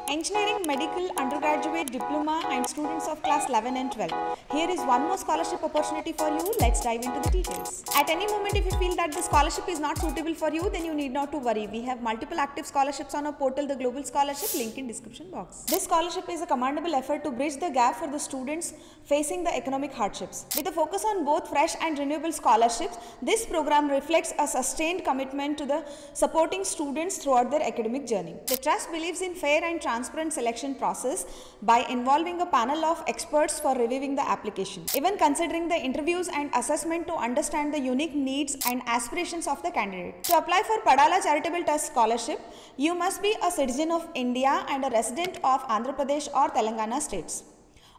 Engineering, medical, undergraduate, diploma and students of class 11 and 12. Here is one more scholarship opportunity for you. Let's dive into the details. At any moment if you feel that the scholarship is not suitable for you, then you need not to worry. We have multiple active scholarships on our portal, the Global Scholarship, link in description box. This scholarship is a commendable effort to bridge the gap for the students facing the economic hardships. With a focus on both fresh and renewable scholarships, this program reflects a sustained commitment to the supporting students throughout their academic journey. The trust believes in fair and transparent selection process by involving a panel of experts for reviewing the application, even considering the interviews and assessment to understand the unique needs and aspirations of the candidate. To apply for Padala Charitable Trust Scholarship, you must be a citizen of India and a resident of Andhra Pradesh or Telangana states.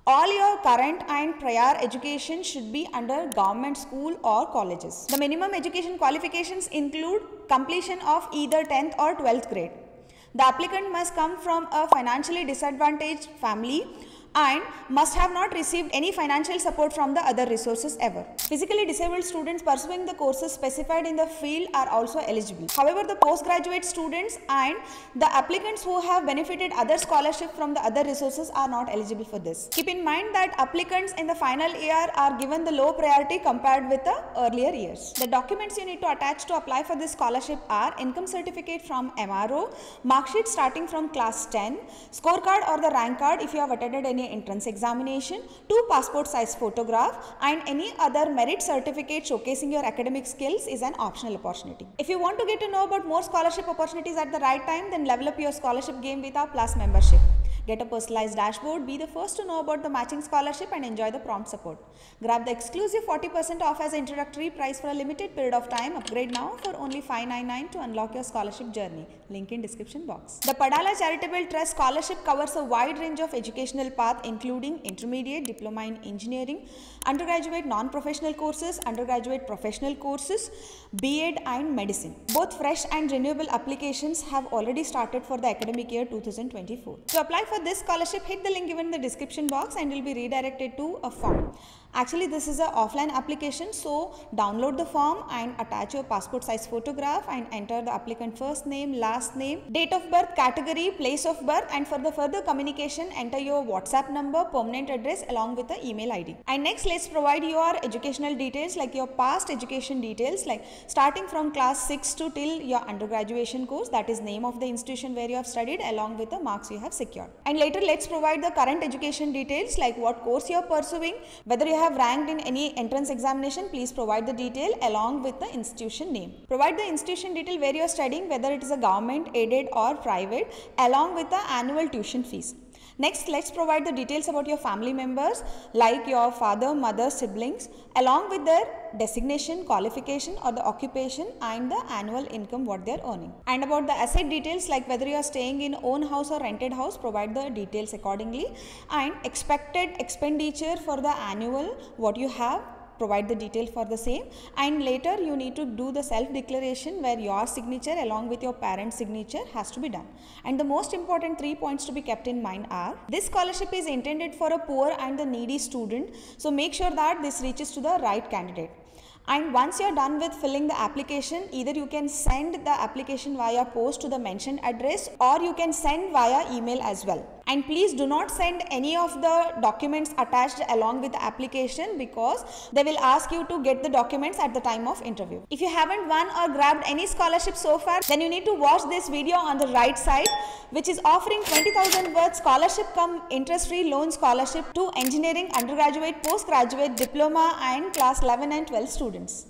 All your current and prior education should be under government school or colleges. The minimum education qualifications include completion of either 10th or 12th grade. The applicant must come from a financially disadvantaged family and must have not received any financial support from the other resources ever. Physically disabled students pursuing the courses specified in the field are also eligible. However, the postgraduate students and the applicants who have benefited other scholarship from the other resources are not eligible for this. Keep in mind that applicants in the final year are given the low priority compared with the earlier years. The documents you need to attach to apply for this scholarship are income certificate from MRO, mark sheet starting from class 10, scorecard or the rank card if you have attended any entrance examination, 2 passport size photograph and any other merit certificate showcasing your academic skills is an optional opportunity. If you want to get to know about more scholarship opportunities at the right time, then level up your scholarship game with our Plus membership. Get a personalized dashboard, be the first to know about the matching scholarship and enjoy the prompt support. Grab the exclusive 40% off as introductory price for a limited period of time. Upgrade now for only $599 to unlock your scholarship journey. Link in description box. The Padala Charitable Trust Scholarship covers a wide range of educational paths including intermediate, diploma in engineering, undergraduate non-professional courses, undergraduate professional courses, B.Ed and medicine. Both fresh and renewable applications have already started for the academic year 2024. To apply for this scholarship, hit the link given in the description box and you'll be redirected to a form. Actually, this is an offline application, so download the form and attach your passport size photograph and enter the applicant first name, last name, date of birth, category, place of birth, and for the further communication, enter your WhatsApp number, permanent address along with the email ID. And next, let's provide your educational details like your past education details, like starting from class 6 to till your undergraduation course, that is name of the institution where you have studied along with the marks you have secured. And later, let's provide the current education details like what course you are pursuing, whether you have ranked in any entrance examination, please provide the detail along with the institution name. Provide the institution detail where you are studying, whether it is a government, aided or private, along with the annual tuition fees. Next, let's provide the details about your family members like your father, mother, siblings along with their designation, qualification or the occupation and the annual income what they are earning. And about the asset details like whether you are staying in own house or rented house, provide the details accordingly, and expected expenditure for the annual what you have, provide the detail for the same, and later you need to do the self declaration where your signature along with your parent's signature has to be done. And the most important 3 points to be kept in mind are, this scholarship is intended for a poor and the needy student, so make sure that this reaches to the right candidate. And once you are done with filling the application, either you can send the application via post to the mentioned address or you can send via email as well. And please do not send any of the documents attached along with the application because they will ask you to get the documents at the time of interview. If you haven't won or grabbed any scholarship so far, then you need to watch this video on the right side, which is offering 20,000 worth scholarship cum interest-free loan scholarship to engineering, undergraduate, postgraduate, diploma and class 11 and 12 students.